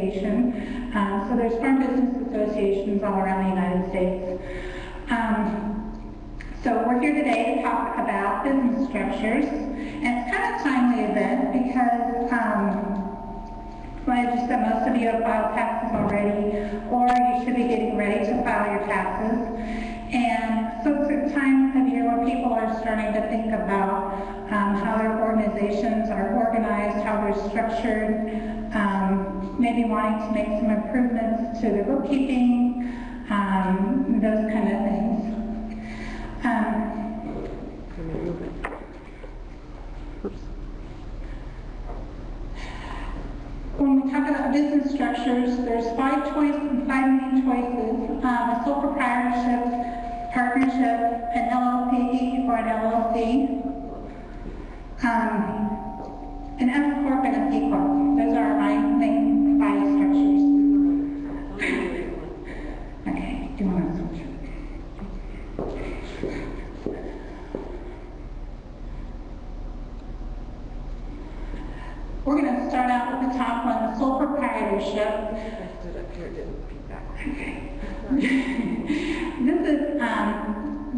Association. So there's farm business associations all around the United States. So we're here today to talk about business structures, and it's kind of a timely event because, like I just said, most of you have filed taxes already, or you should be getting ready to file your taxes. And so it's a time of year where people are starting to think about how their organizations are organized, how they're structured, maybe wanting to make some improvements to their bookkeeping, those kind of things. When we talk about business structures, there's five main choices: a sole proprietorship, partnership, an LLP or an LLC, an S corp and a C corp. Those are my main five structures. Okay, do you want to switch? We're going to start out with the top one, the sole proprietorship. I stood up here, didn't feedback. Okay. This is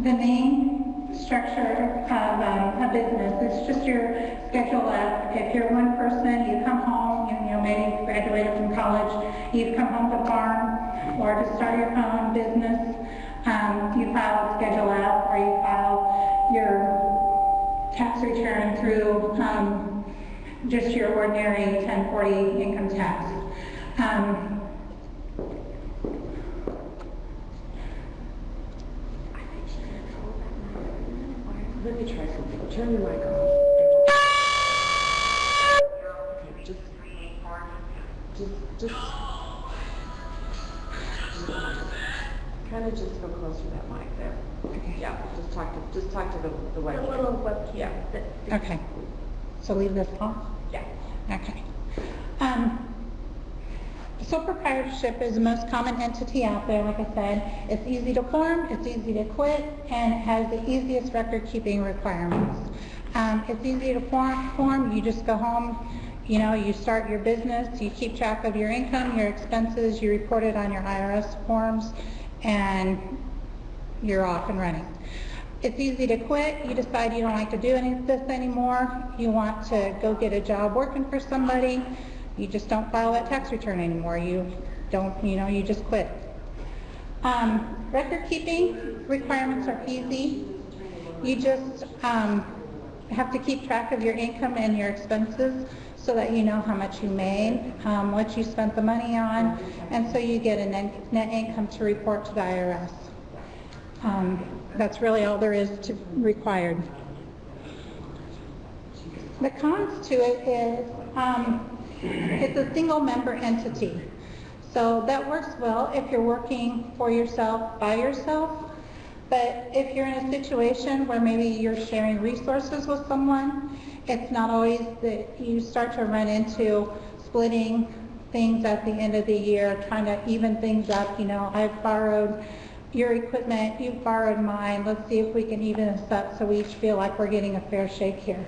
the main structure of a business. It's just your Schedule F. If you're one person, you come home, maybe you graduated from college, you've come home to farm or to start your own business, you file Schedule F, or you file your tax return through just your ordinary 1040 income tax. Let me try something. Turn your mic off. Okay, just kind of just go closer to that mic there. Okay. Yeah, just talk to the webcam. The little webcam. Yeah. Okay. So leave this off? Yeah. Okay. Sole proprietorship is the most common entity out there, like I said. It's easy to form, it's easy to quit, and it has the easiest record-keeping requirements. It's easy to form. You just go home, you start your business, you keep track of your income, your expenses, you report it on your IRS forms, and you're off and running. It's easy to quit. You decide you don't like to do any of this anymore. You want to go get a job working for somebody. You just don't file that tax return anymore. You don't, you just quit. Record keeping requirements are easy. You just have to keep track of your income and your expenses so that you know how much you made, what you spent the money on, and so you get a net income to report to the IRS. That's really all there is required. The cons to it is it's a single member entity. So that works well if you're working for yourself, by yourself. But if you're in a situation where maybe you're sharing resources with someone, it's not always that you start to run into splitting things at the end of the year, trying to even things up. I've borrowed your equipment, you've borrowed mine, let's see if we can even this up so we each feel like we're getting a fair shake here.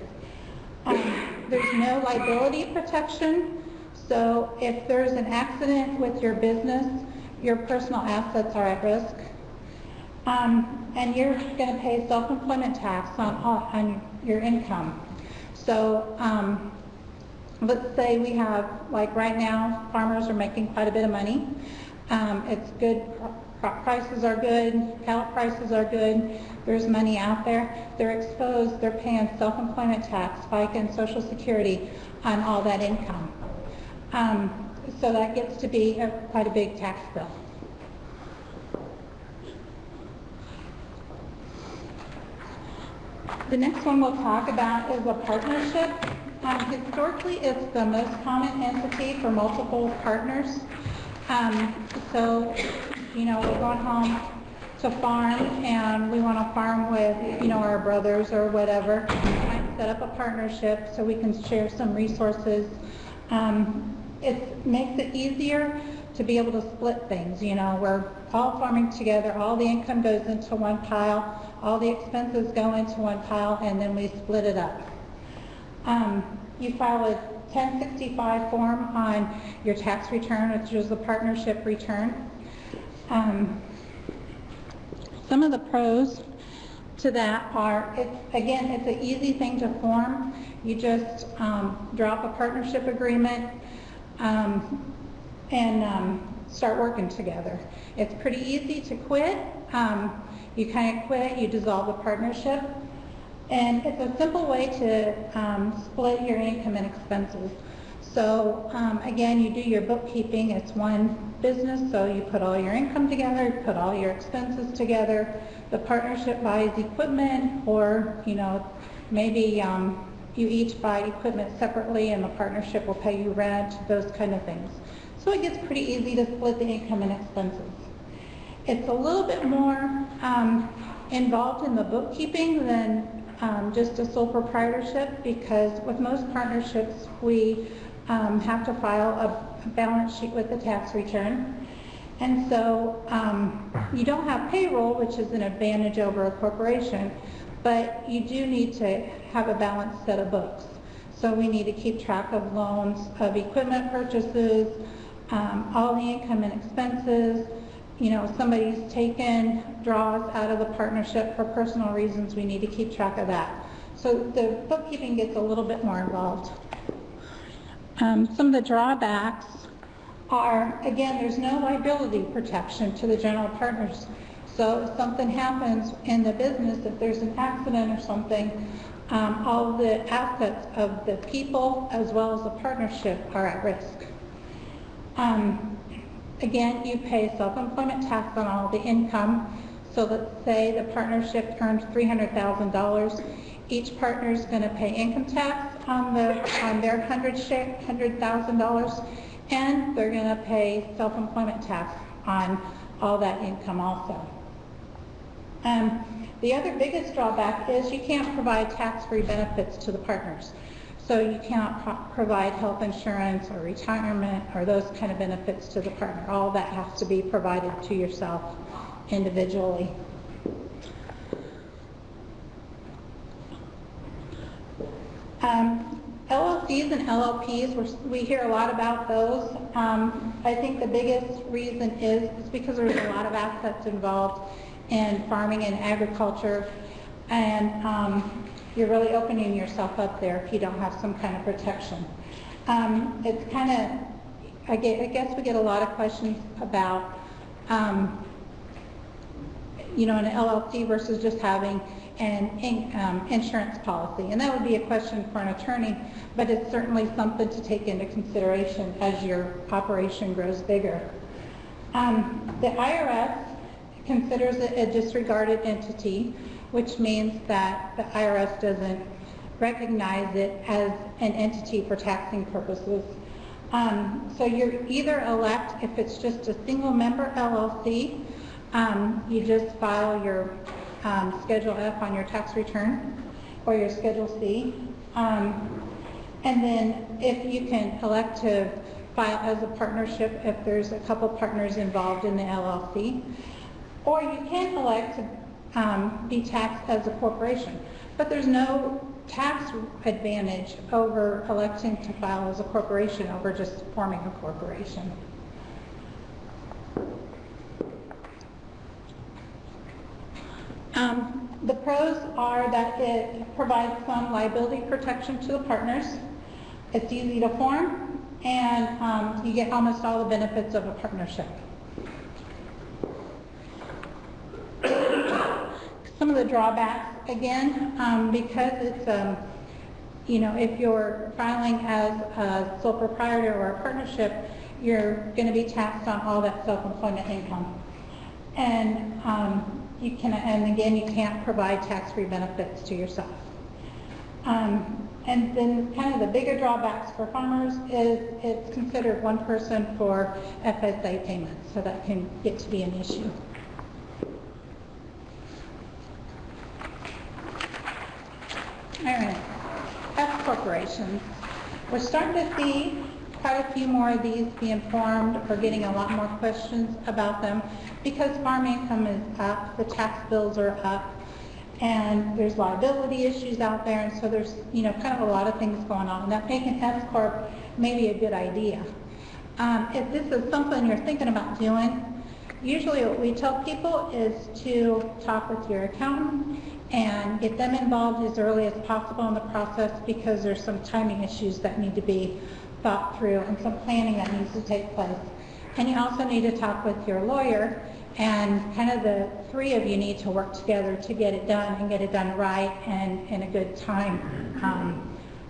There's no liability protection, so if there's an accident with your business, your personal assets are at risk. And you're going to pay self-employment tax on your income. So let's say we have, like right now, farmers are making quite a bit of money. It's good. Crop prices are good, cattle prices are good, there's money out there. They're exposed, they're paying self-employment tax, FICA, and Social Security on all that income. So that gets to be quite a big tax bill. The next one we'll talk about is a partnership. Historically, it's the most common entity for multiple partners. So, we're going home to farm and we want to farm with, our brothers or whatever. We might set up a partnership so we can share some resources. It makes it easier to be able to split things. We're all farming together, all the income goes into one pile, all the expenses go into one pile, and then we split it up. you file a 1065 form on your tax return, which is the partnership return. Some of the pros to that are, again, it's an easy thing to form. You just drop a partnership agreement and start working together. It's pretty easy to quit. You kind of quit, you dissolve the partnership, and it's a simple way to split your income and expenses. So again, you do your bookkeeping. It's one business, so you put all your income together, you put all your expenses together. The partnership buys equipment, or maybe you each buy equipment separately and the partnership will pay you rent, those kind of things. So it gets pretty easy to split the income and expenses. It's a little bit more involved in the bookkeeping than just a sole proprietorship, because with most partnerships we have to file a balance sheet with the tax return. And so you don't have payroll, which is an advantage over a corporation, but you do need to have a balanced set of books. So we need to keep track of loans, of equipment purchases, all the income and expenses. If somebody's taken draws out of the partnership for personal reasons, we need to keep track of that. So the bookkeeping gets a little bit more involved. Some of the drawbacks are, again, there's no liability protection to the general partners. So if something happens in the business, if there's an accident or something, all the assets of the people as well as the partnership are at risk. Again, you pay self-employment tax on all the income. So let's say the partnership earns $300,000. Each partner is going to pay income tax on their $100,000, and they're going to pay self-employment tax on all that income also. The other biggest drawback is you can't provide tax-free benefits to the partners. So you cannot provide health insurance or retirement or those kind of benefits to the partner. All that has to be provided to yourself individually. LLCs and LLPs, we hear a lot about those. I think the biggest reason is because there's a lot of assets involved in farming and agriculture, and you're really opening yourself up there if you don't have some kind of protection. It's kind of, I guess we get a lot of questions about, an LLC versus just having an insurance policy. And that would be a question for an attorney, but it's certainly something to take into consideration as your operation grows bigger. The IRS considers it a disregarded entity, which means that the IRS doesn't recognize it as an entity for taxing purposes. So you're either elect, if it's just a single member LLC, you just file your Schedule F on your tax return, or your Schedule C. And then if you can elect to file as a partnership if there's a couple partners involved in the LLC, or you can elect to be taxed as a corporation. But there's no tax advantage over electing to file as a corporation over just forming a corporation. The pros are that it provides some liability protection to the partners. It's easy to form, and you get almost all the benefits of a partnership. Some of the drawbacks, again, because it's, if you're filing as a sole proprietor or a partnership, you're going to be taxed on all that self-employment income. And and again, you can't provide tax-free benefits to yourself. And then kind of the bigger drawbacks for farmers is it's considered one person for FSA payments, so that can get to be an issue. All right, F corporations. We're starting to see quite a few more of these being formed. We're getting a lot more questions about them because farm income is up, the tax bills are up, and there's liability issues out there, and so there's, you know, kind of a lot of things going on, and that making an S Corp may be a good idea. If this is something you're thinking about doing, usually what we tell people is to talk with your accountant and get them involved as early as possible in the process, because there's some timing issues that need to be thought through and some planning that needs to take place. And you also need to talk with your lawyer, and kind of the three of you need to work together to get it done and get it done right and in a good time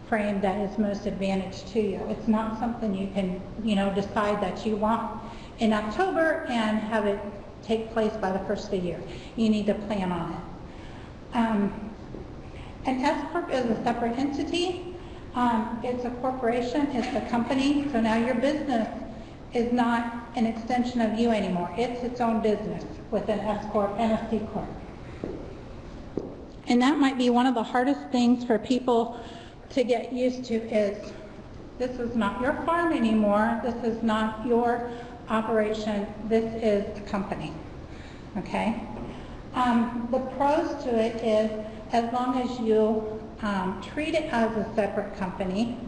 frame that is most advantage to you. It's not something you can, you know, decide that you want in October and have it take place by the first of the year. You need to plan on it. An S Corp is a separate entity. It's a corporation, it's a company, so now your business is not an extension of you anymore. It's its own business with an S Corp and a C Corp. And that might be one of the hardest things for people to get used to, is this is not your farm anymore, this is not your operation, this is a company, okay? The pros to it is, as long as you treat it as a separate company,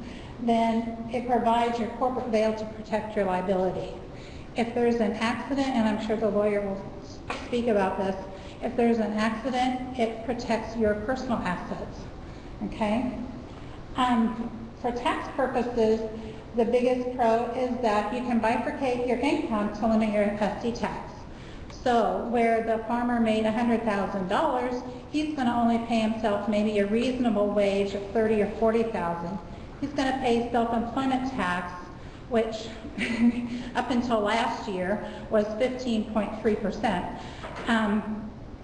then it provides your corporate veil to protect your liability. If there's an accident, and I'm sure the lawyer will speak about this, if there's an accident, it protects your personal assets, okay? For tax purposes, the biggest pro is that you can bifurcate your income to limit your FST tax. So where the farmer made $100,000, he's going to only pay himself maybe a reasonable wage of $30,000 or $40,000. He's going to pay self-employment tax, which up until last year was 15.3%.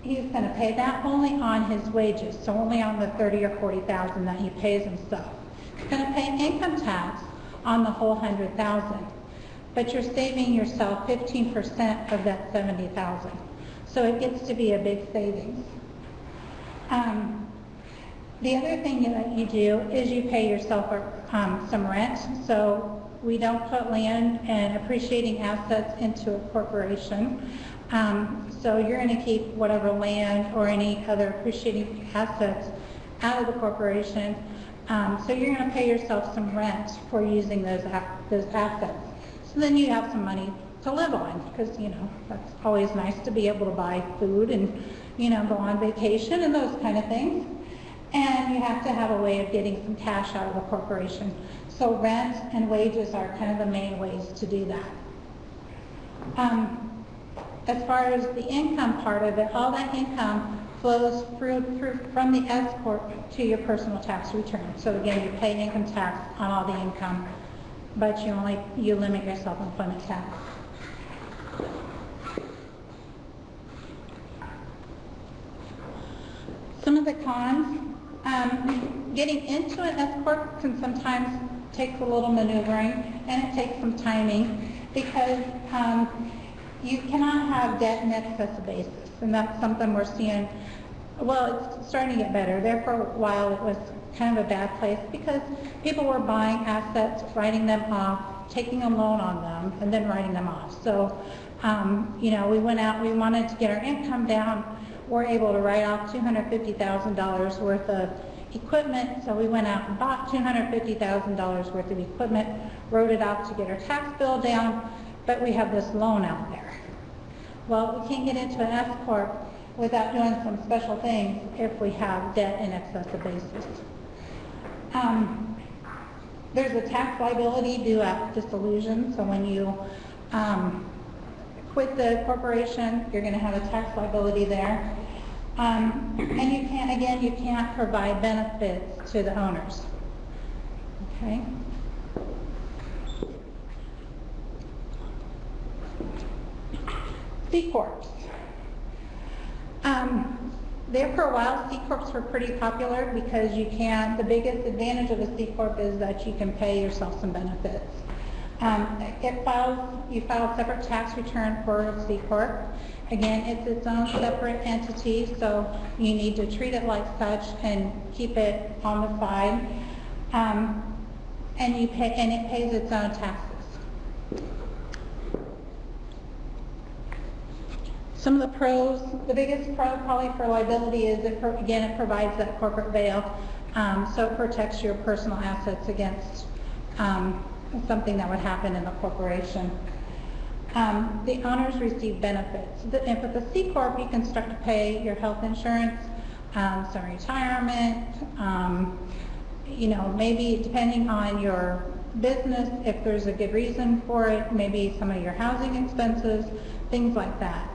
He's going to pay that only on his wages, so only on the $30,000 or $40,000 that he pays himself. He's going to pay income tax on the whole $100,000. But you're saving yourself 15% of that $70,000. So it gets to be a big savings. The other thing that you do is you pay yourself some rent. So we don't put land and appreciating assets into a corporation. So you're going to keep whatever land or any other appreciating assets out of the corporation. So you're going to pay yourself some rent for using those assets. So then you have some money to live on, because, you know, that's always nice to be able to buy food and, you know, go on vacation and those kind of things. And you have to have a way of getting some cash out of the corporation. So rent and wages are kind of the main ways to do that. As far as the income part of it, all that income flows through from the S Corp to your personal tax return. So again, you pay income tax on all the income, but you limit your self-employment tax. Some of the cons, getting into an S Corp can sometimes take a little maneuvering, and it takes some timing, because you cannot have debt in excess of basis, and that's something we're seeing. Well, it's starting to get better. There for a while it was kind of a bad place, because people were buying assets, writing them off, taking a loan on them, and then writing them off. So, you know, we went out, we wanted to get our income down. We're able to write off $250,000 worth of equipment, so we went out and bought $250,000 worth of equipment, wrote it off to get our tax bill down, but we have this loan out there. Well, we can't get into an S Corp without doing some special things if we have debt in excess of basis. There's a tax liability due at dissolution, so when you quit the corporation, you're going to have a tax liability there. And you can't provide benefits to the owners. Okay? C Corps. There for a while, C Corps were pretty popular, because the biggest advantage of a C Corp is that you can pay yourself some benefits. You file a separate tax return for a C Corp. Again, it's its own separate entity, so you need to treat it like such and keep it on the side. And it pays its own taxes. Some of the pros, the biggest pro probably for liability is, it provides that corporate veil, so it protects your personal assets against something that would happen in the corporation. The owners receive benefits. And with the C Corp, you can start to pay your health insurance, some retirement, maybe depending on your business, if there's a good reason for it, maybe some of your housing expenses, things like that.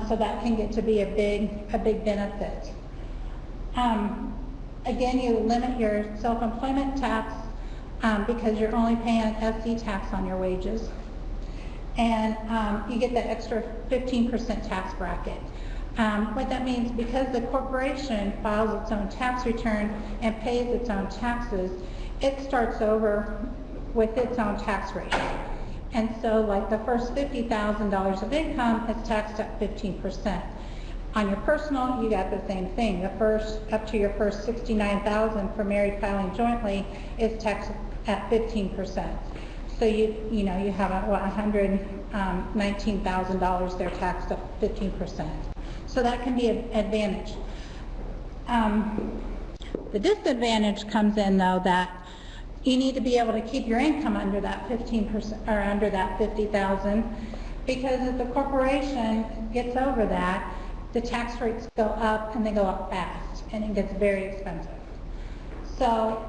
So that can get to be a big benefit. Again, you limit your self-employment tax because you're only paying SC tax on your wages. And you get that extra 15% tax bracket. What that means, because the corporation files its own tax return and pays its own taxes, it starts over with its own tax rate. And so like the first $50,000 of income is taxed at 15%. On your personal, you got the same thing. Up to your first $69,000 for married filing jointly is taxed at 15%. So you have $119,000 there taxed at 15%. So that can be an advantage. The disadvantage comes in though that you need to be able to keep your income under that 15% or under that 50,000, because if the corporation gets over that, the tax rates go up and they go up fast, and it gets very expensive. So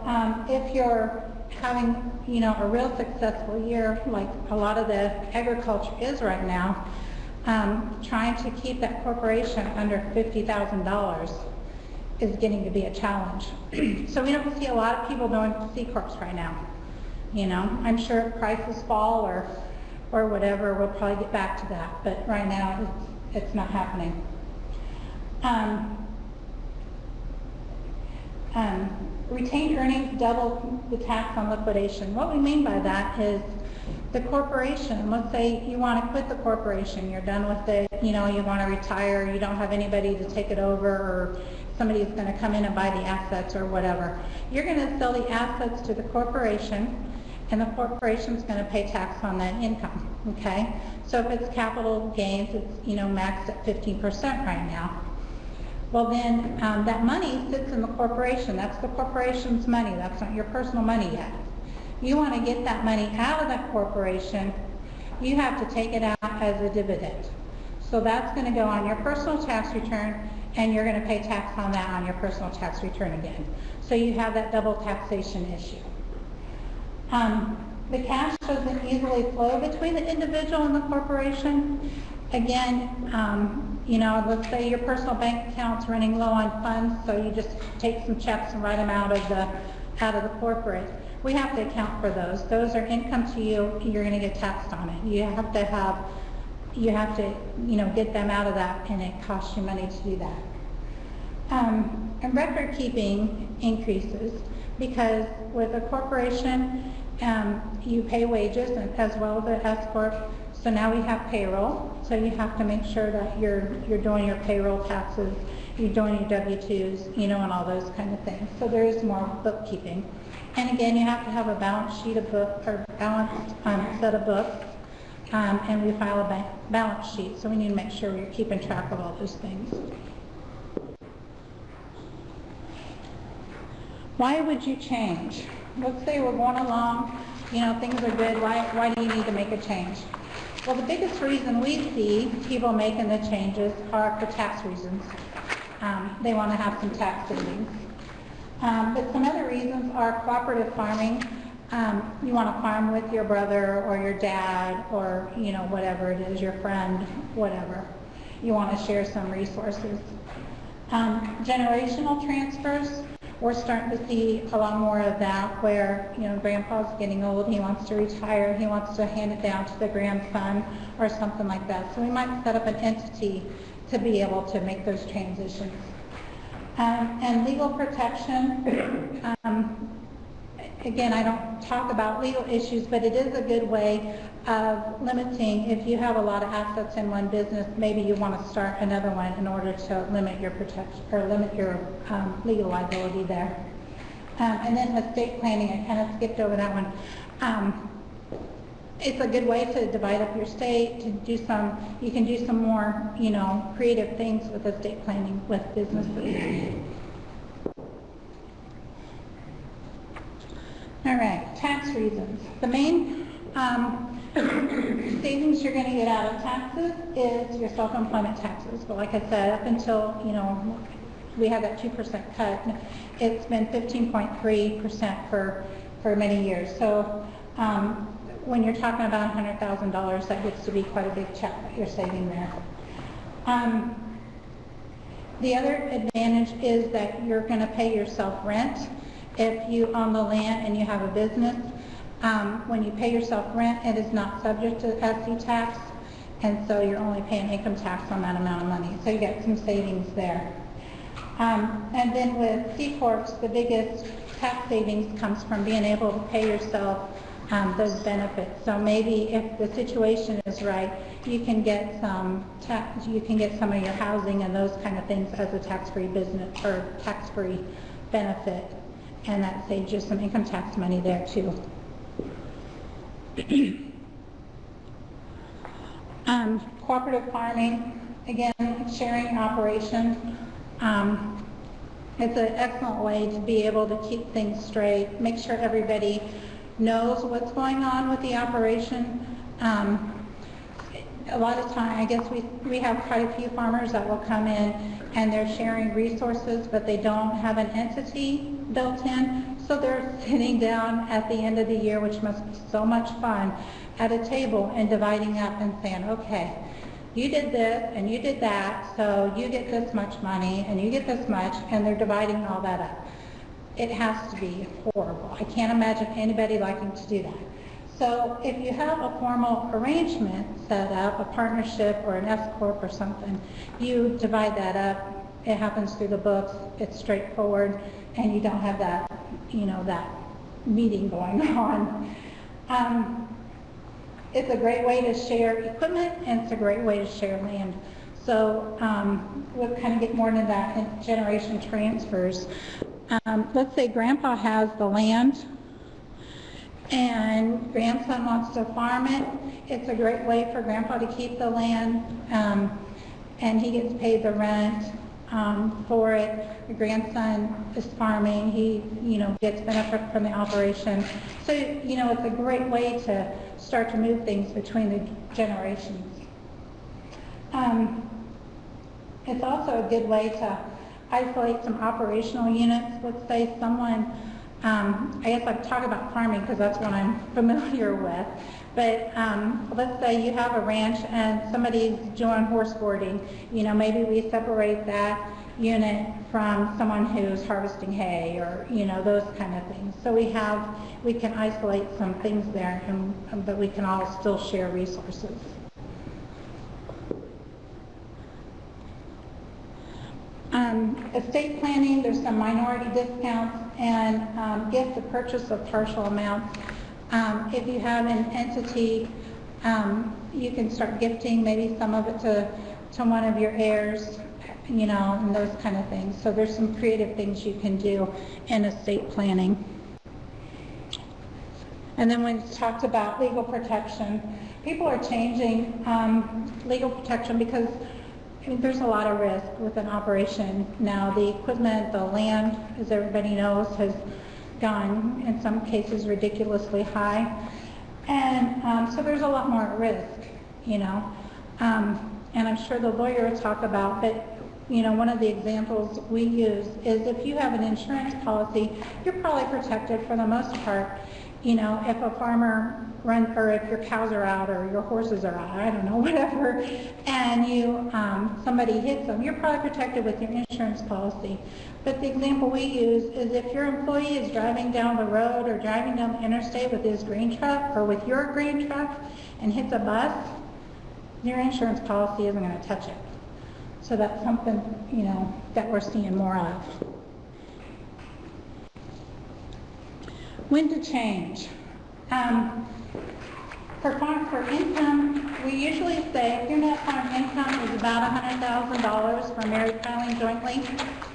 if you're having a real successful year, like a lot of the agriculture is right now, trying to keep that corporation under $50,000 is getting to be a challenge. So we don't see a lot of people doing C Corps right now. I'm sure if prices fall or whatever, we'll probably get back to that, but right now it's not happening. Retained earnings double the tax on liquidation. What we mean by that is the corporation, let's say you want to quit the corporation, you're done with it, you want to retire, you don't have anybody to take it over, or somebody's going to come in and buy the assets or whatever. You're going to sell the assets to the corporation, and the corporation's going to pay tax on that income, okay? So if it's capital gains, it's maxed at 15% right now. Well then, that money sits in the corporation. That's the corporation's money. That's not your personal money yet. You want to get that money out of that corporation, you have to take it out as a dividend. So that's going to go on your personal tax return, and you're going to pay tax on that on your personal tax return again. So you have that double taxation issue. The cash doesn't easily flow between the individual and the corporation. Again, let's say your personal bank account's running low on funds, so you just take some checks and write them out of the corporate. We have to account for those. Those are income to you. You're going to get taxed on it. You have to get them out of that, and it costs you money to do that. And record keeping increases because with a corporation, you pay wages as well as an S Corp. So now we have payroll. So you have to make sure that you're doing your payroll taxes, you're doing your W-2s, and all those kind of things. So there is more bookkeeping. And again, you have to have a balance sheet of book or balanced set of books. And we file a balance sheet, so we need to make sure we're keeping track of all those things. Why would you change? Let's say we're going along, things are good, why do you need to make a change? Well, the biggest reason we see people making the changes are for tax reasons. They want to have some tax savings. But some other reasons are cooperative farming. You want to farm with your brother or your dad or, whatever it is, your friend, whatever. You want to share some resources. Generational transfers, we're starting to see a lot more of that where, grandpa's getting old, he wants to retire, he wants to hand it down to the grandson or something like that. So we might set up an entity to be able to make those transitions. And legal protection. Again, I don't talk about legal issues, but it is a good way of limiting. If you have a lot of assets in one business, maybe you want to start another one in order to limit your protection or limit your legal liability there. And then estate planning, I kind of skipped over that one. it's a good way to divide up your state, to do some, you can do some more, you know, creative things with estate planning with businesses. All right, tax reasons. The main savings you're going to get out of taxes is your self-employment taxes. But like I said, up until, you know, we had that 2% cut, it's been 15.3% for many years. So when you're talking about $100,000, that gets to be quite a big check that you're saving there. The other advantage is that you're going to pay yourself rent. If you own the land and you have a business, when you pay yourself rent, it is not subject to SC tax, and so you're only paying income tax on that amount of money. So you get some savings there. And then with C Corps, the biggest tax savings comes from being able to pay yourself those benefits. So maybe if the situation is right, you can get some tax, you can get some of your housing and those kind of things as a tax-free business or tax-free benefit, and that saves you some income tax money there too. Cooperative farming, again, sharing operation. It's an excellent way to be able to keep things straight, make sure everybody knows what's going on with the operation. A lot of time, I guess we have quite a few farmers that will come in and they're sharing resources, but they don't have an entity built in. So they're sitting down at the end of the year, which must be so much fun, at a table and dividing up and saying, okay, you did this and you did that, so you get this much money and you get this much, and they're dividing all that up. It has to be horrible. I can't imagine anybody liking to do that. So if you have a formal arrangement set up, a partnership or an S Corp or something, you divide that up. It happens through the books. It's straightforward, and you don't have that, you know, that meeting going on. It's a great way to share equipment, and it's a great way to share land. So we'll kind of get more into that in generation transfers. Let's say Grandpa has the land and grandson wants to farm it. It's a great way for Grandpa to keep the land, and he gets paid the rent for it. The grandson is farming. He, you know, gets benefit from the operation. So, you know, it's a great way to start to move things between the generations. It's also a good way to isolate some operational units. Let's say someone, I guess I've talked about farming because that's what I'm familiar with, but let's say you have a ranch and somebody's doing horse boarding. You know, maybe we separate that unit from someone who's harvesting hay, or, you know, those kind of things. So we can isolate some things there, but we can all still share resources. Estate planning, there's some minority discounts and gift to purchase of partial amounts. If you have an entity, you can start gifting maybe some of it to one of your heirs, you know, and those kind of things. So there's some creative things you can do in estate planning. And then when it's talked about legal protection, people are changing legal protection because, I mean, there's a lot of risk with an operation. Now the equipment, the land, as everybody knows, has gone in some cases ridiculously high. And so there's a lot more at risk, you know. And I'm sure the lawyer will talk about, but you know, one of the examples we use is if you have an insurance policy, you're probably protected for the most part. You know, if a farmer runs, or if your cows are out or your horses are out, I don't know, whatever, and you somebody hits them, you're probably protected with your insurance policy. But the example we use is if your employee is driving down the road or driving down the interstate with his green truck or with your green truck and hits a bus, your insurance policy isn't going to touch it. So that's something, you know, that we're seeing more of. When to change. For income, we usually say if your net farm income is about $100,000 for married filing jointly,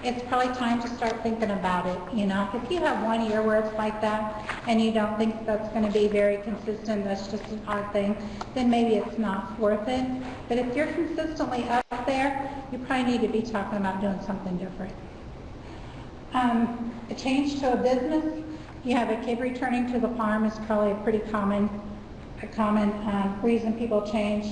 it's probably time to start thinking about it, you know. If you have 1 year where it's like that and you don't think that's going to be very consistent, that's just an odd thing, then maybe it's not worth it. But if you're consistently up there, you probably need to be talking about doing something different. A change to a business, you have a kid returning to the farm is probably a pretty common reason people change.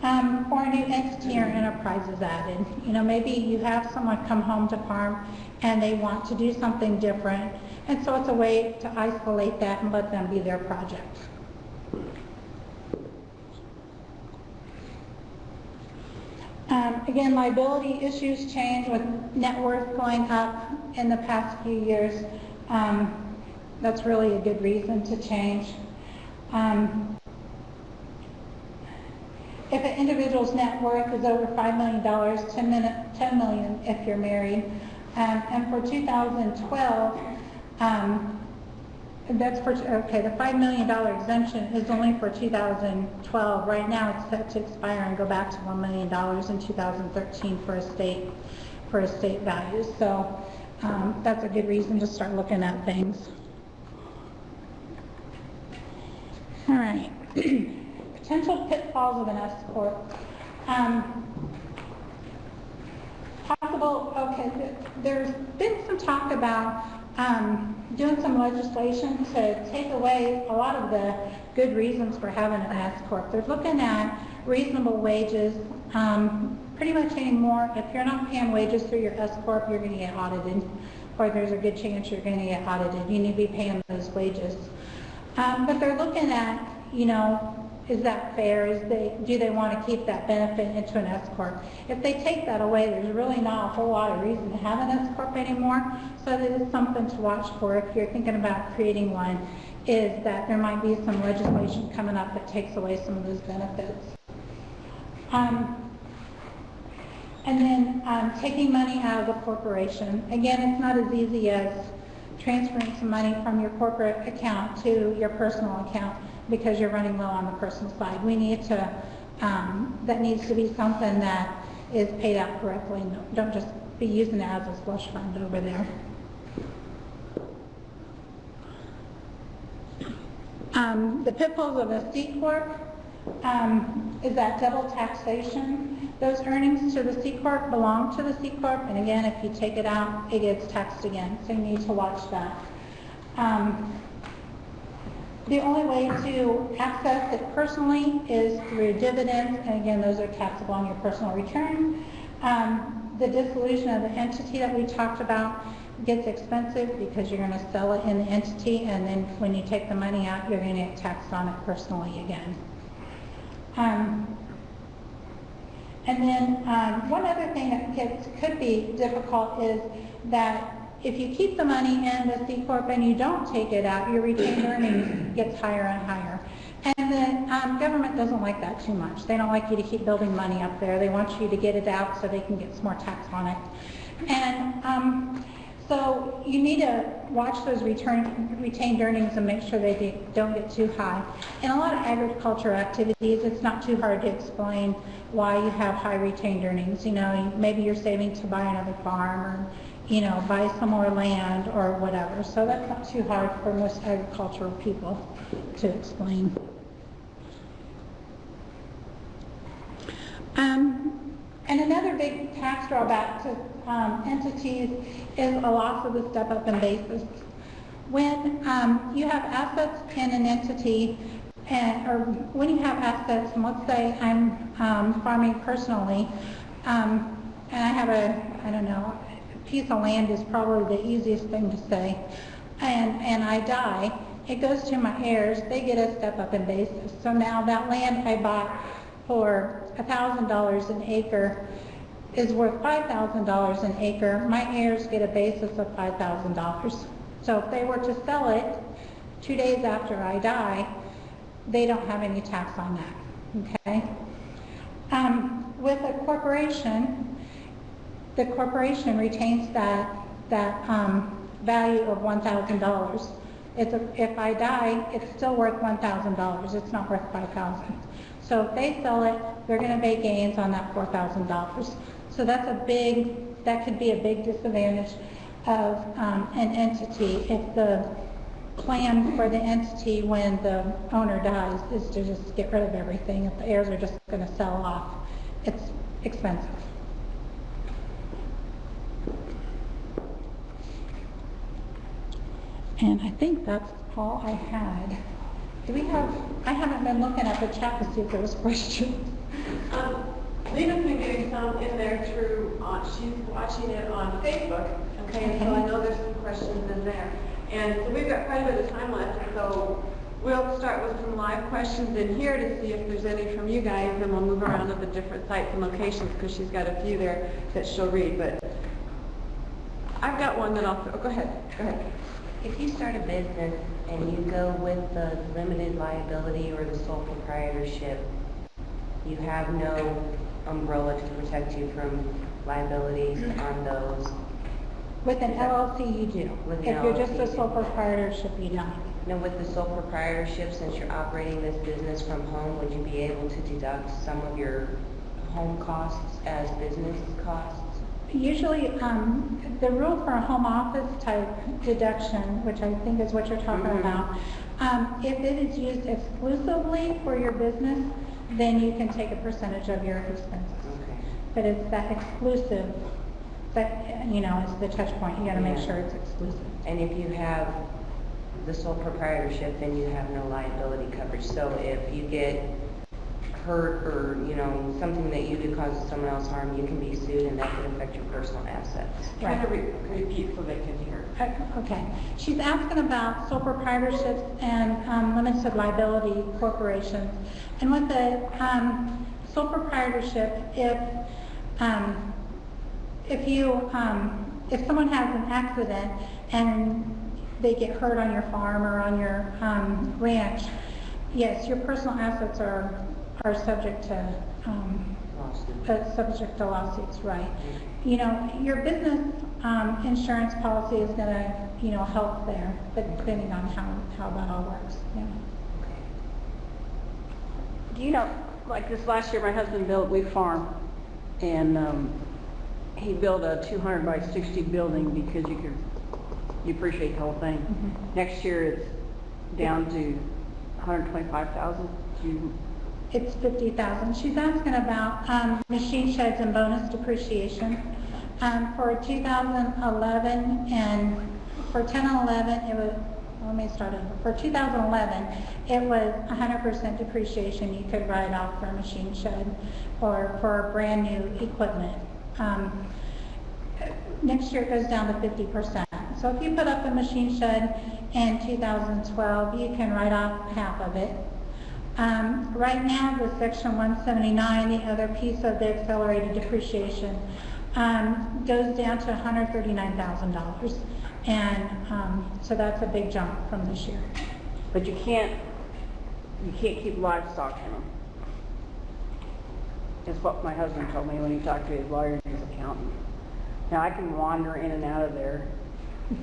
Or a new entity or enterprise is added. You know, maybe you have someone come home to farm and they want to do something different, and so it's a way to isolate that and let them be their project. Again, liability issues change with net worth going up in the past few years. That's really a good reason to change. If an individual's net worth is over $5 million, $10 million if you're married. And for 2012, that's for, okay, the $5 million exemption is only for 2012. Right now it's set to expire and go back to $1 million in 2013 for estate values. So that's a good reason to start looking at things. All right. Potential pitfalls of an S corp. There's been some talk about doing some legislation to take away a lot of the good reasons for having an S corp. They're looking at reasonable wages. Pretty much anymore, if you're not paying wages through your S corp, you're going to get audited, or there's a good chance you're going to get audited. You need to be paying those wages. But they're looking at, you know, is that fair? Do they want to keep that benefit into an S corp? If they take that away, there's really not a whole lot of reason to have an S corp anymore. So that is something to watch for if you're thinking about creating one, is that there might be some legislation coming up that takes away some of those benefits. And then taking money out of the corporation. Again, it's not as easy as transferring some money from your corporate account to your personal account, because you're running low on the personal side. We need to, that needs to be something that is paid out correctly. Don't just be using it as a slush fund over there. The pitfalls of a C corp is that double taxation. Those earnings to the C corp belong to the C corp, and again, if you take it out, it gets taxed again. So you need to watch that. The only way to access it personally is through dividends, and again, those are taxable on your personal return. The dissolution of the entity that we talked about gets expensive because you're going to sell it in the entity, and then when you take the money out, you're going to get taxed on it personally again. And then one other thing that could be difficult is that if you keep the money in the C corp and you don't take it out, your retained earnings gets higher and higher. And the government doesn't like that too much. They don't like you to keep building money up there. They want you to get it out so they can get some more tax on it. And so you need to watch those retained earnings and make sure they don't get too high. In a lot of agriculture activities, it's not too hard to explain why you have high retained earnings. You know, maybe you're saving to buy another farm, or you know, buy some more land or whatever. So that's not too hard for most agricultural people to explain. And another big tax drawback to entities is a loss of the step-up in basis. When you have assets in an entity, or when you have assets, and let's say I'm farming personally, and I have a piece of land is probably the easiest thing to say, and I die, it goes to my heirs, they get a step up in basis. So now that land I bought for $1,000 an acre is worth $5,000 an acre. My heirs get a basis of $5,000. So if they were to sell it 2 days after I die, they don't have any tax on that, okay? With a corporation, the corporation retains that value of $1,000. If I die, it's still worth $1,000. It's not worth $5,000. So if they sell it, they're going to make gains on that $4,000. So that's that could be a big disadvantage of an entity if the plan for the entity when the owner dies is to just get rid of everything. If the heirs are just going to sell off, it's expensive. And I think that's all I had. I haven't been looking at the chat to see if there was questions. Lena's been getting some in there through, she's watching it on Facebook, okay, and so I know there's some questions in there. And so we've got quite a bit of time left, so we'll start with some live questions in here to see if there's any from you guys, and we'll move around to the different sites and locations because she's got a few there that she'll read, but I've got one that go ahead. If you start a business and you go with the limited liability or the sole proprietorship, you have no umbrella to protect you from liabilities on those. With an LLC, you do. With If an you're just LLC, a sole proprietorship, you don't. Now, with the sole proprietorship, since you're operating this business from home, would you be able to deduct some of your home costs as business costs? Usually, the rule for a home office type deduction, which I think is what you're talking about, if it is used exclusively for your business, then you can take a percentage of your expenses. Okay. But it's that exclusive that, is the touch point. You got to make sure it's exclusive. And if you have the sole proprietorship, then you have no liability coverage. So if you get hurt or, something that you do causes someone else harm, you can be sued and that could affect your personal assets. Try to repeat so they can hear. Okay. She's asking about sole proprietorships and limited liability corporations. And with the sole proprietorship, if someone has an accident and they get hurt on your farm or on your ranch, yes, your personal assets are subject to lawsuits, right? Your business insurance policy is going to, help there, but depending on how that all works. Yeah. Like this last year, my husband we farm, and he built a 200 by 60 building because you appreciate the whole thing. Mm-hmm. Next year, it's down to 125,000. It's 50,000. She's asking about machine sheds and bonus depreciation. For 2011 and for 10 and 11, it was, let me start over. For 2011, it was 100% depreciation you could write off for a machine shed or for brand new equipment. Next year it goes down to 50%. So if you put up a machine shed in 2012, you can write off half of it. Right now, the Section 179, the other piece of the accelerated depreciation, goes down to $139,000. And so that's a big jump from this year. But you can't keep livestock in them. That's what my husband told me when he talked to his lawyer and his accountant. Now I can wander in and out of there. You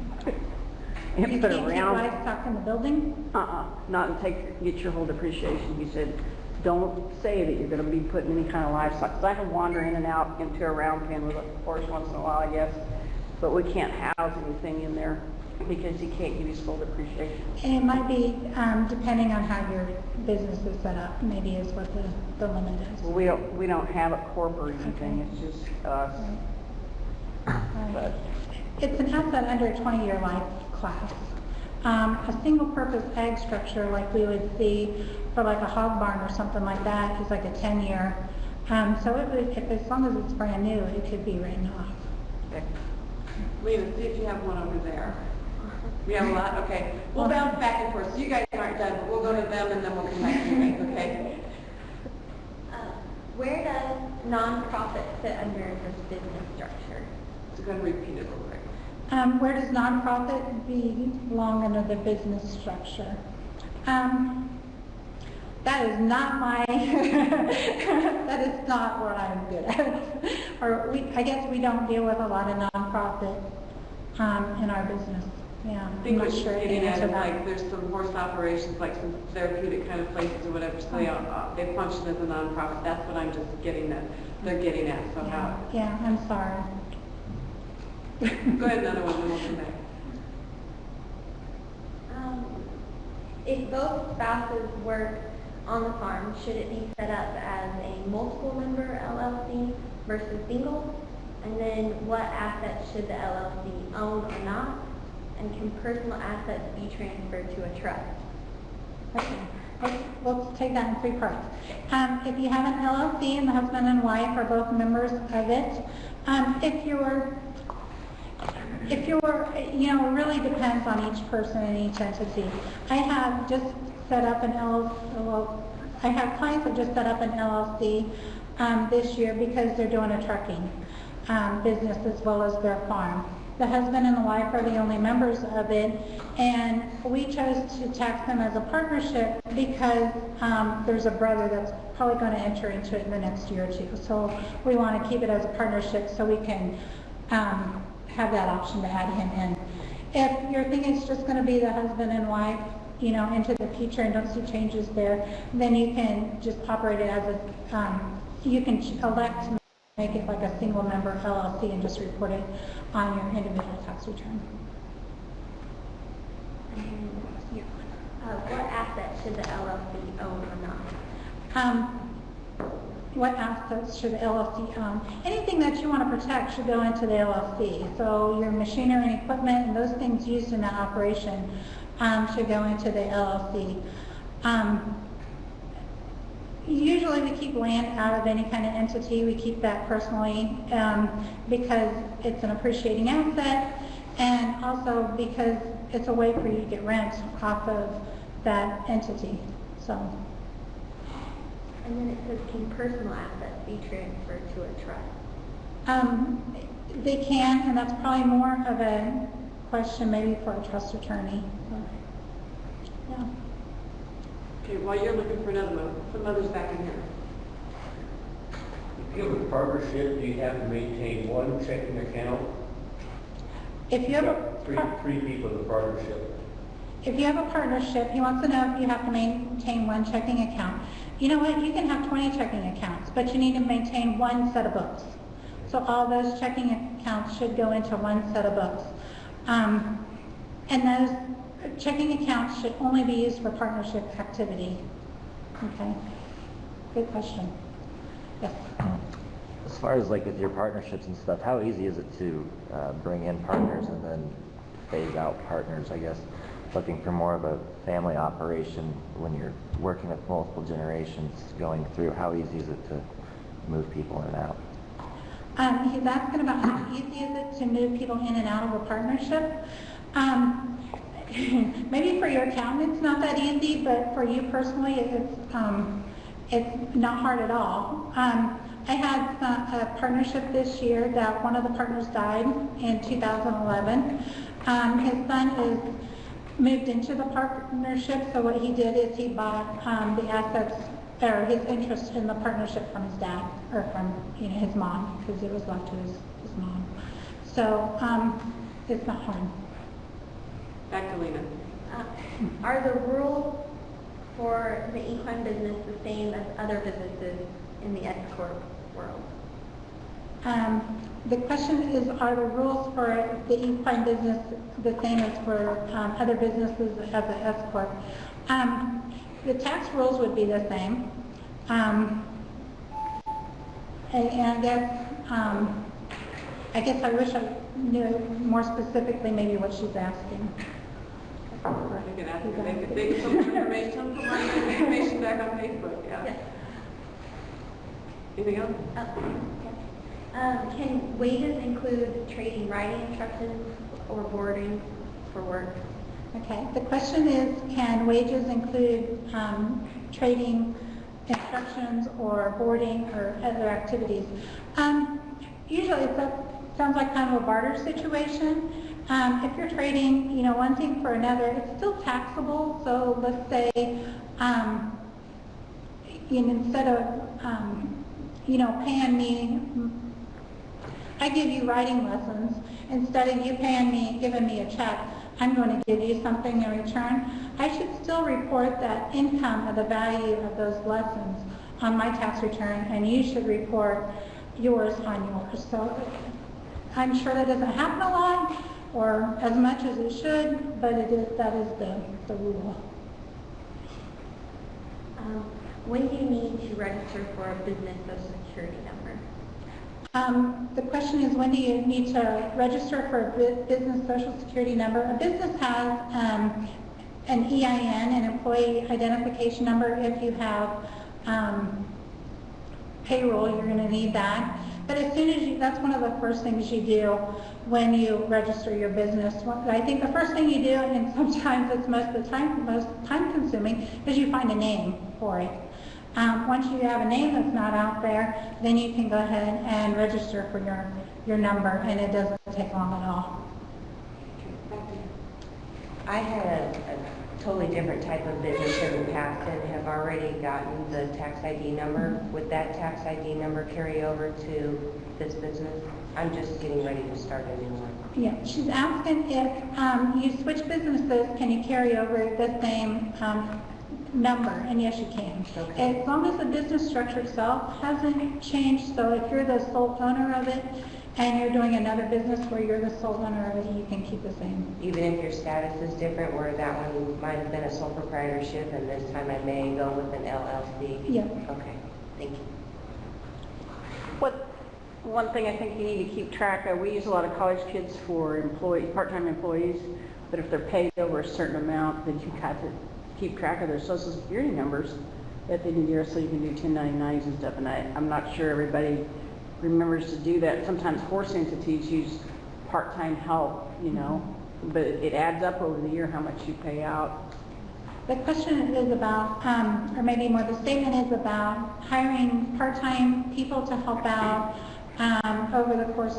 can't keep livestock in the building? Not and get your whole depreciation. He said, don't say that you're going to be putting any kind of livestock. 'Cause I can wander in and out into a round pen with a horse once in a while, I guess. But we can't house anything in there because you can't give you full depreciation. And it might be, depending on how your business is set up, maybe is what the limit is. Well, we don't have a corporate or anything. It's just us. But It's an asset under a 20-year life class. A single-purpose ag structure like we would see for like a hog barn or something like that is like a 10-year. So it would, if as long as it's brand new, it could be written off. okay. Lena, see if you have one over there. We have a lot? Okay. We'll bounce back and forth. So you guys aren't done, but we'll go to them and then we'll come back to you guys, okay? Where does nonprofit fit under this business structure? So go ahead and repeat it real quick. Where does nonprofit belong under the business structure? That is not my, that is not what I'm good at. I guess we don't deal with a lot of nonprofit in our business. Yeah, I I'm think not what she's sure the getting at answer is to like, that. there's some horse operations, like some therapeutic kind of places or whatever, so they function as a nonprofit. That's what I'm just getting at, they're getting at, so how. Yeah, I'm sorry. Go ahead, another one, then we'll come back. If both spouses work on the farm, should it be set up as a multiple member LLC versus single? And then what assets should the LLC own or not? And can personal assets be transferred to a trust? Okay, let's take that in three parts. If you have an LLC and the husband and wife are both members of it, if you're, you know, it really depends on each person and each entity. I have just set up an LLC, I have clients that just set up an LLC this year because they're doing a trucking business as well as their farm. The husband and the wife are the only members of it, and we chose to tax them as a partnership because there's a brother that's probably going to enter into it in the next year or two. So we want to keep it as a partnership so we can have that option to add him in. If you're thinking it's just going to be the husband and wife, you know, into the future and don't see changes there, then you can just operate it as a, you can elect to make it like a single member LLC and just report it on your individual tax return. What assets should the LLC own or not? What assets should the LLC own? Anything that you want to protect should go into the LLC. So your machinery and equipment and those things used in that operation should go into the LLC. Usually we keep land out of any kind of entity. We keep that personally because it's an appreciating asset, and also because it's a way for you to get rent off of that entity. So. And then it says, can personal assets be transferred to a trust? They can, and that's probably more of a question maybe for a trust attorney. So, yeah. Okay, while you're looking for another one, some others back in here. If you have a partnership, do you have to maintain one checking account? If you have Three people in the partnership. If you have a partnership, he wants to know if you have to maintain one checking account. You know what, you can have 20 checking accounts, but you need to maintain one set of books. So all those checking accounts should go into one set of books. And those checking accounts should only be used for partnership activity. Okay, good question. Yes. As far as like with your partnerships and stuff, how easy is it to bring in partners and then phase out partners, I guess? Looking for more of a family operation when you're working with multiple generations going through, how easy is it to move people in and out? He's asking about how easy is it to move people in and out of a partnership. Maybe for your accountant it's not that easy, but for you personally it's not hard at all. I had a partnership this year that one of the partners died in 2011. His son is moved into the partnership, so what he did is he bought the assets or his interest in the partnership from his dad or from his mom, because it was left to his mom. So it's not hard. Back to Lena. Are the rules for the equine business the same as other businesses in the S Corp world? The question is, are the rules for the equine business the same as for other businesses as an S Corp? The tax rules would be the same. And I guess I wish I knew more specifically maybe what she's asking. You can ask them, they can put more information back on Facebook, yeah. Yes. Anything else? Can wages include trading riding instructions or boarding for work? Okay, the question is, can wages include trading instructions or boarding or other activities? Usually it sounds like kind of a barter situation. If you're trading, one thing for another, it's still taxable. So let's say, instead of, paying me, I give you riding lessons, instead of you giving me a check, I'm going to give you something in return, I should still report that income of the value of those lessons on my tax return, and you should report yours on yours. So I'm sure that doesn't happen a lot or as much as it should, but that is the rule. When do you need to register for a business social security number? The question is, when do you need to register for a business social security number? A business has an EIN, an employee identification number. If you have payroll, you're going to need that. But as soon as that's one of the first things you do when you register your business. I think the first thing you do, and sometimes it's most time consuming, is you find a name for it. Once you have a name that's not out there, then you can go ahead and register for your number, and it doesn't take long at all. I had a totally different type of business in the past and have already gotten the tax ID number. Would that tax ID number carry over to this business? I'm just getting ready to start a new one. Yeah, she's asking if you switch businesses, can you carry over the same number? And yes, you can. Okay. As long as the business structure itself hasn't changed, so if you're the sole owner of it and you're doing another business where you're the sole owner of it, you can keep the same. Even if your status is different, where that one might have been a sole proprietorship and this time I may go with an LLC? Yep. Okay, thank you. One thing I think you need to keep track of, we use a lot of college kids for part-time employees, but if they're paid over a certain amount, then you've got to keep track of their social security numbers at the end of the year so you can do 1099s and stuff. And I'm not sure everybody remembers to do that. Sometimes horse entities use part-time help, but it adds up over the year how much you pay out. The question is about, or maybe more the statement is about hiring part-time people to help out over the course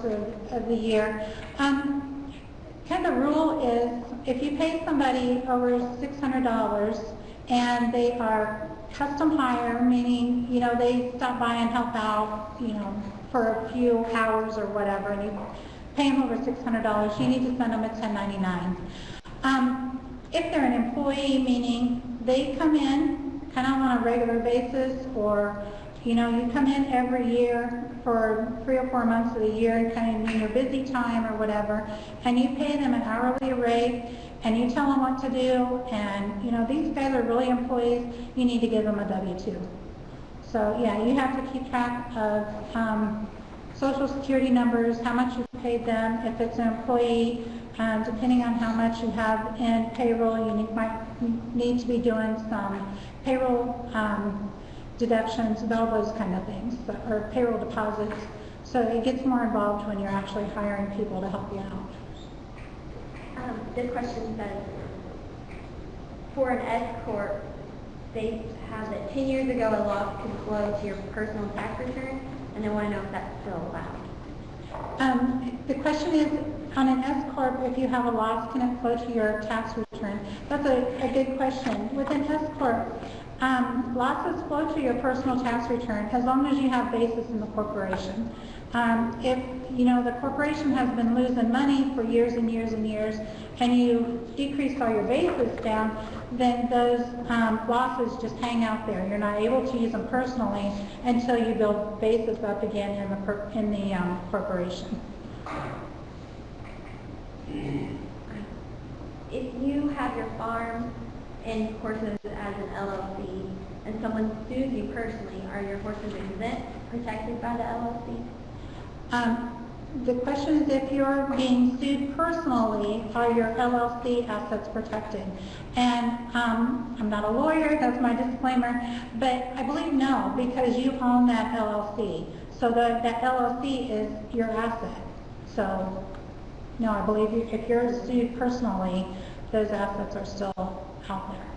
of the year. Kind of the rule is if you pay somebody over $600 and they are custom hire, meaning, they stop by and help out, for a few hours or whatever, and you pay them over $600, you need to send them a 1099. If they're an employee, meaning they come in kind of on a regular basis, or you come in every year for 3 or 4 months of the year, kind of in your busy time or whatever, and you pay them an hourly rate, and you tell them what to do, and these guys are really employees, you need to give them a W-2. So yeah, you have to keep track of social security numbers, how much you've paid them. If it's an employee, depending on how much you have in payroll, you might need to be doing some payroll deductions and all those kind of things, or payroll deposits. So it gets more involved when you're actually hiring people to help you out. This question says, for an S Corp, they have that 10 years ago a loss could flow to your personal tax return, and they want to know if that's still allowed. The question is, on an S Corp, if you have a loss, can it flow to your tax return? That's a good question. With an S Corp, losses flow to your personal tax return as long as you have basis in the corporation. If the corporation has been losing money for years and years and years, and you decrease all your basis down, then those losses just hang out there. You're not able to use them personally until you build basis up again in the corporation. If you have your farm and horses as an LLC, and someone sues you personally, are your horses exempt, protected by the LLC? The question is, if you're being sued personally, are your LLC assets protected? And I'm not a lawyer, that's my disclaimer, but I believe no, because you own that LLC. So that LLC is your asset. So no, I believe if you're sued personally, those assets are still out there.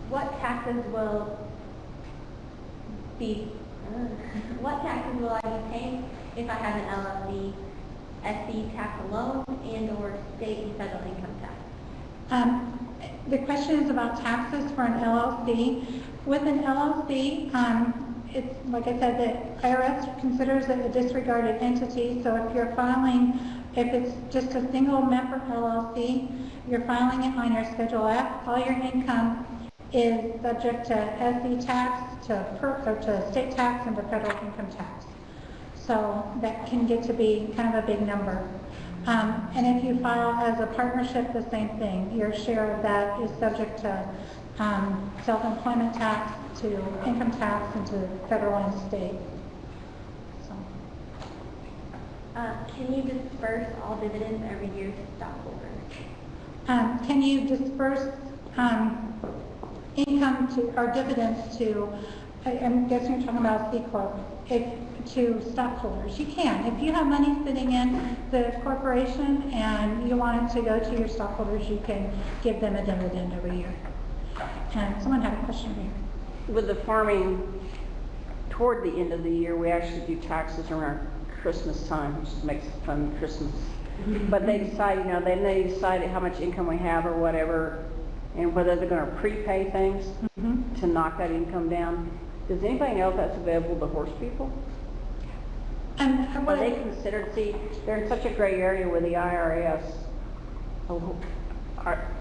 What taxes will I be paying if I have an LLC, SC tax alone, and or state and federal income tax? The question is about taxes for an LLC. With an LLC, it's like I said, the IRS considers it a disregarded entity. So if you're filing if it's just a single member LLC, you're filing it on your Schedule F. All your income is subject to SE tax, to PERC, or to state tax, and to federal income tax. So that can get to be kind of a big number. And if you file as a partnership, the same thing. Your share of that is subject to self-employment tax, to income tax, and to federal and state. So. Can you disperse all dividends every year to stockholders? Can you disperse income to, or dividends to, I'm guessing you're talking about C Corp, to stockholders? You can. If you have money sitting in the corporation and you want it to go to your stockholders, you can give them a dividend every year. And someone had a question here. With the farming, toward the end of the year, we actually do taxes around Christmas time, which makes fun Christmas. But they decide, you know, then they decide how much income we have or whatever, and whether they're going to prepay things to knock that income down. Does anybody know if that's available to horse people? Are they considered, see, they're in such a gray area with the IRS.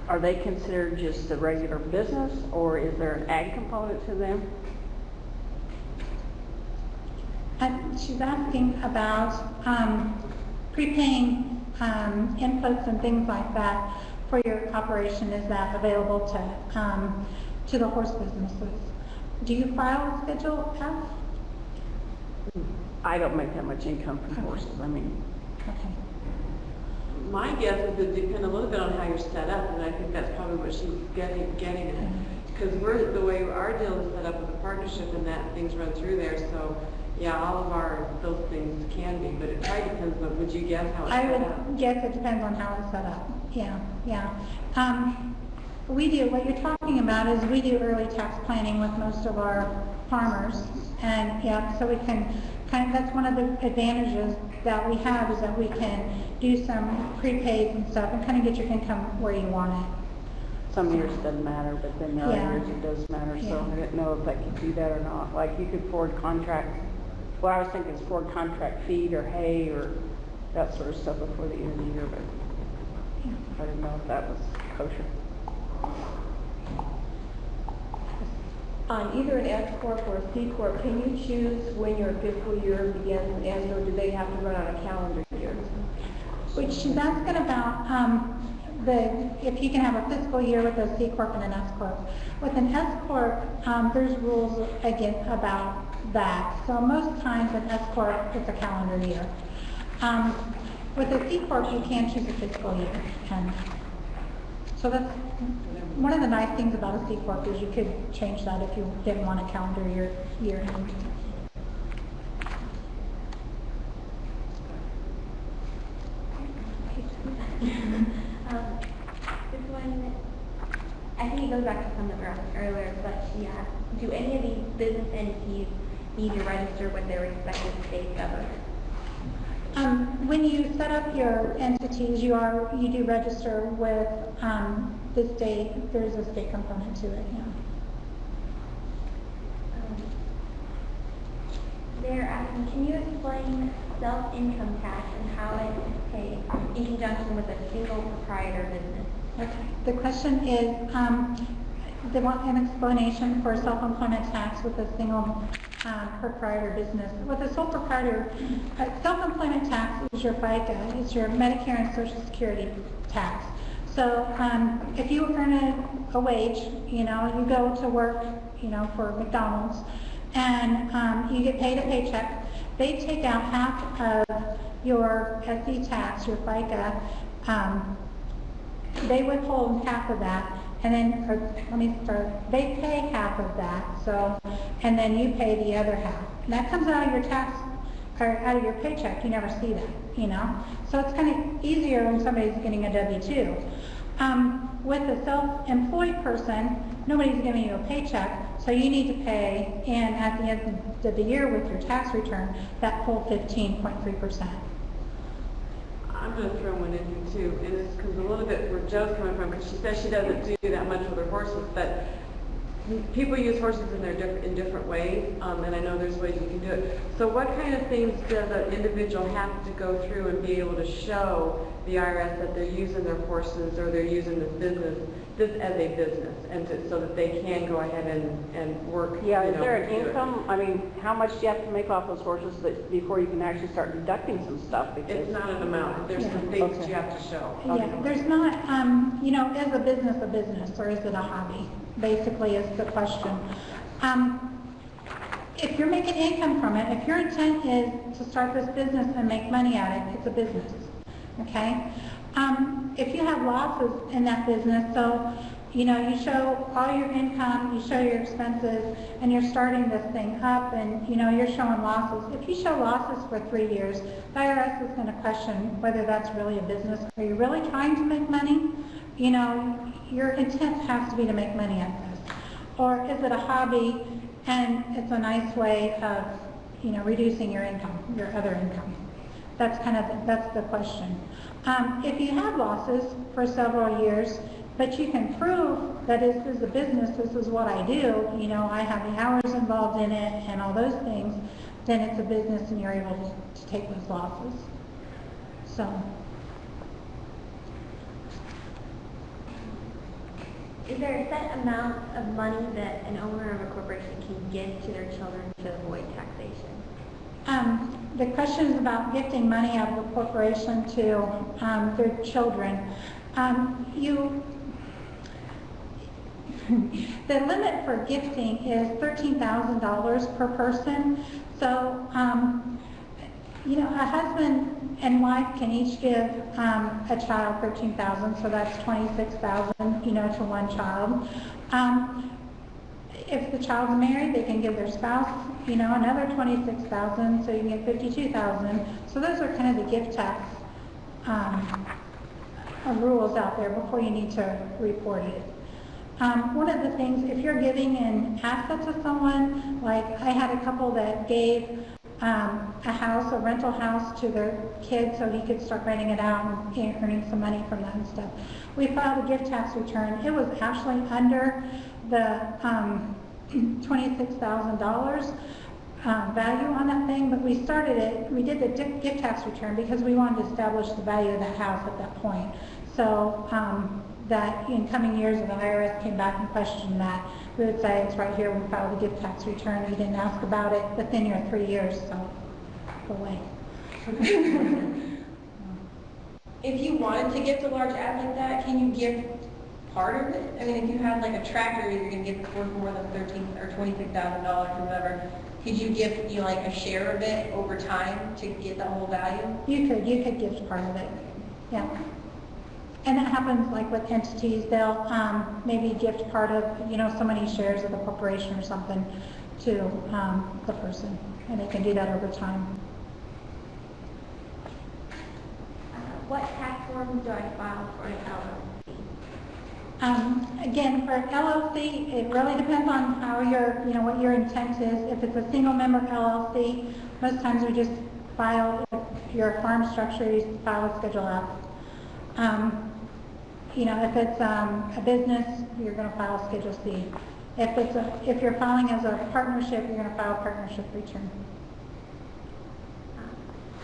Are they considered just a regular business, or is there an ag component to them? She's asking about prepaying inputs and things like that for your operation. Is that available to the horse businesses? Do you file a Schedule F? I don't make that much income from horses. I mean, Okay. My guess is it depend a little bit on how you're set up, and I think that's probably what she's getting at. Because the way our deal is set up with a partnership and that things run through there, so yeah, all of those things can be, but it probably depends on, would you guess how it's I set up? would guess it depends on how it's set up. Yeah. We do, what you're talking about is we do early tax planning with most of our farmers. And yeah, so we can that's one of the advantages that we have, is that we can do some prepaids and stuff and kind of get your income where you want it. some years it doesn't matter, but then the other Yeah. years it does matter, so Yeah. I didn't know if I could do that or not. Like you could forward contract, well, I was thinking forward contract feed or hay or that sort of stuff before the end of the year, but I didn't know if that was kosher. On either an S Corp or a C Corp, can you choose when your fiscal year begins and ends, or do they have to run on a calendar year? Which she's asking about, if you can have a fiscal year with a C Corp and an S Corp. With an S Corp, there's rules again about that. So most times an S Corp, it's a calendar year. With a C Corp, you can choose a fiscal year. And so that's one of the nice things about a C Corp, is you could change that if you didn't want a calendar year. This one, I think it goes back to something earlier, but she asked, do any of these business entities need to register with their respective state government? When you set up your entities, you do register with the state. There's a state component to it, yeah. They're asking, can you explain self-income tax and how it is paid in conjunction with a single proprietor business? Okay. The question is, they want an explanation for self-employment tax with a single proprietor business. With a sole proprietor, self-employment tax is your FICA, it's your Medicare and Social Security tax. So if you earn a wage, you go to work, for McDonald's, and you get paid a paycheck, they take out half of your SE tax, your FICA, they withhold half of that, and then, they pay half of that, and then you pay the other half. And that comes out of your tax, or out of your paycheck. You never see that, So it's kind of easier when somebody's getting a W-2. With a self-employed person, nobody's giving you a paycheck, so you need to pay in at the end of the year with your tax return that full 15.3%. I'm going to throw one in here too, and it's because a little bit where Joe's coming from, because she says she doesn't do that much with her horses, but people use horses in different ways, and I know there's ways you can do it. So what kind of things does an individual have to go through and be able to show the IRS that they're using their horses or they're using this as a business, and so that they can go ahead and work? Yeah, you is know, there an do it? income? I mean, how much do you have to make off those horses before you can actually start deducting some stuff? Because It's not an amount. There's some things that you have to show. Yeah, there's not, is a business, or is it a hobby? Basically is the question. If you're making income from it, if your intent is to start this business and make money at it, it's a business, okay? If you have losses in that business, so, you show all your income, you show your expenses, and you're starting this thing up, and, you're showing losses. If you show losses for 3 years, the IRS is going to question whether that's really a business. Are you really trying to make money? Your intent has to be to make money at this. Or is it a hobby, and it's a nice way of, reducing your income, your other income? That's the question. If you have losses for several years, but you can prove that this is a business, this is what I do, I have the hours involved in it and all those things, then it's a business and you're able to take those losses. So. Is there a set amount of money that an owner of a corporation can give to their children to avoid taxation? The question is about gifting money out of a corporation to their children. The limit for gifting is $13,000 per person. So, a husband and wife can each give a child $13,000, so that's $26,000, to one child. If the child's married, they can give their spouse, another $26,000, so you get $52,000. So those are kind of the gift tax rules out there before you need to report it. One of the things, if you're giving an asset to someone, like I had a couple that gave a rental house to their kid so he could start renting it out and earning some money from that and stuff. We filed a gift tax return. It was actually under the $26,000 value on that thing, but we did the gift tax return because we wanted to establish the value of that house at that point. So that in coming years, if the IRS came back and questioned that, we would say, it's right here, we filed a gift tax return, we didn't ask about it within your 3 years, so go away. If you wanted to gift a large ad like that, can you gift part of it? I mean, if you had like a tractor, you're going to gift worth more than $13,000 or $26,000 or whatever, could you gift like a share of it over time to get the whole value? You could gift part of it, yeah. And that happens like with entities, they'll maybe gift part of, so many shares of the corporation or something to the person, and they can do that over time. What tax forms do I file for an LLC? Again, for an LLC, it really depends on how what your intent is. If it's a single member LLC, most times we just file, if you're a farm structure, you file a Schedule F. If it's a business, you're going to file a Schedule C. If you're filing as a partnership, you're going to file a partnership return.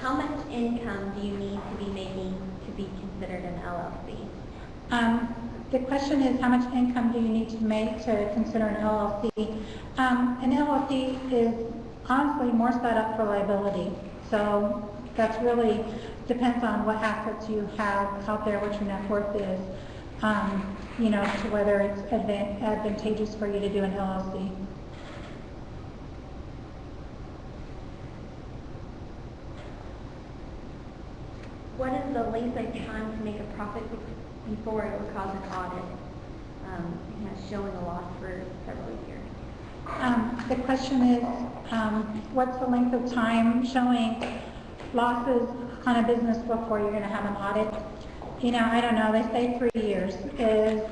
How much income do you need to be making to be considered an LLC? The question is, how much income do you need to make to consider an LLC? An LLC is honestly more set up for liability. So that's really depends on what assets you have out there, what your net worth is, to whether it's advantageous for you to do an LLC. What is the length of time to make a profit before it would cause an audit? Showing a loss for several years. The question is, what's the length of time showing losses on a business before you're going to have an audit? I don't know. They say 3 years is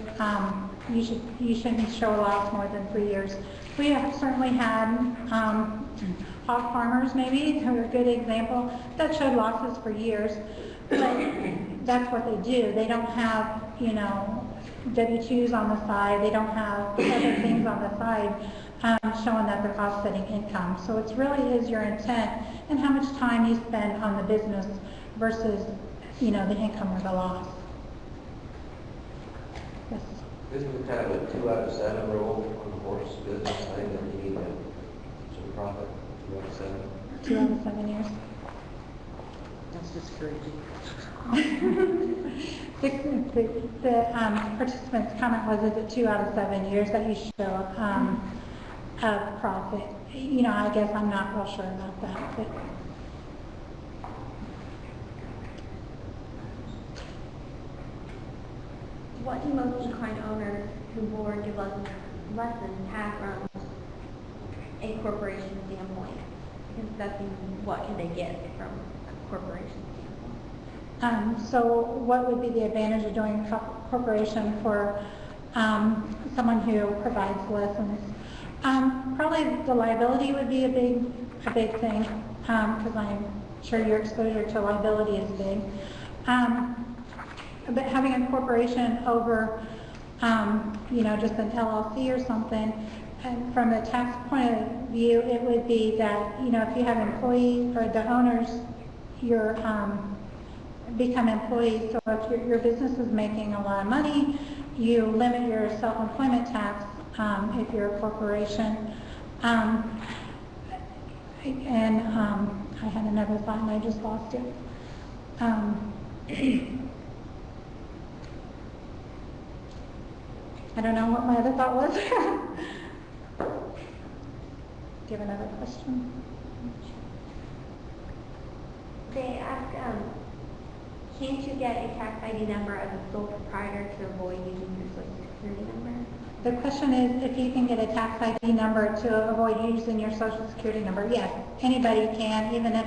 you shouldn't show a loss more than 3 years. We have certainly had hog farmers, maybe, who are a good example, that showed losses for years. But that's what they do. They don't have, W-2s on the side, they don't have other things on the side showing that they're offsetting income. So it really is your intent and how much time you spend on the business versus, the income or the loss. Yes. Isn't it kind of a 2 out of 7 rule on the horse business thing that you need some profit, 2 out of 7? 2 out of 7 years. That's discouraging. The participant's comment was, is it 2 out of 7 years that you show a profit? I guess I'm not real sure about that, but. What do most equine owners who board give lessons have from a corporation standpoint? Because that's what can they get from a corporation standpoint? So what would be the advantage of doing corporation for someone who provides lessons? Probably the liability would be a big thing, because I'm sure your exposure to liability is big. But having a corporation over, just an LLC or something, and from a tax point of view, it would be that, if you have employees or the owners, you're become employees. So if your business is making a lot of money, you limit your self-employment tax if you're a corporation. I had another thought and I just lost it. I don't know what my other thought was. Do you have another question? They ask, can't you get a tax ID number as a sole proprietor to avoid using your social security number? The question is if you can get a tax ID number to avoid using your social security number. Yes, anybody can, even if,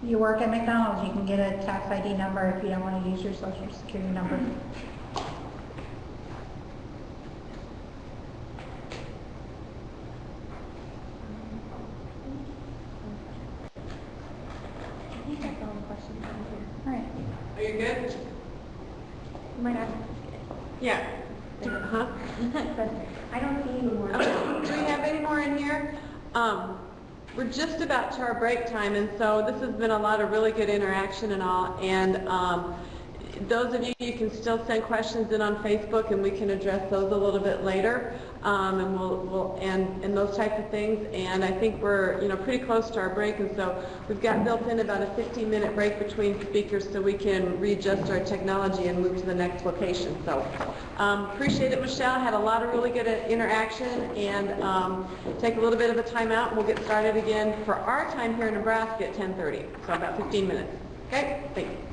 you work at McDonald's, you can get a tax ID number if you don't want to use your social security number. I think that's all the questions I have here. All right. Are you good? You might have to. Yeah. Huh? I don't see any more. Okay. Do we have any more in here? We're just about to our break time, and so this has been a lot of really good interaction and all. And those of you can still send questions in on Facebook, and we can address those a little bit later. And we'll and those types of things. And I think we're pretty close to our break, and so we've got built in about a 15-minute break between speakers, so we can readjust our technology and move to the next location. So appreciate it, Michelle. Had a lot of really good interaction, and take a little bit of a time out, and we'll get started again for our time here in Nebraska at 10:30. So about 15 minutes. Okay, thanks.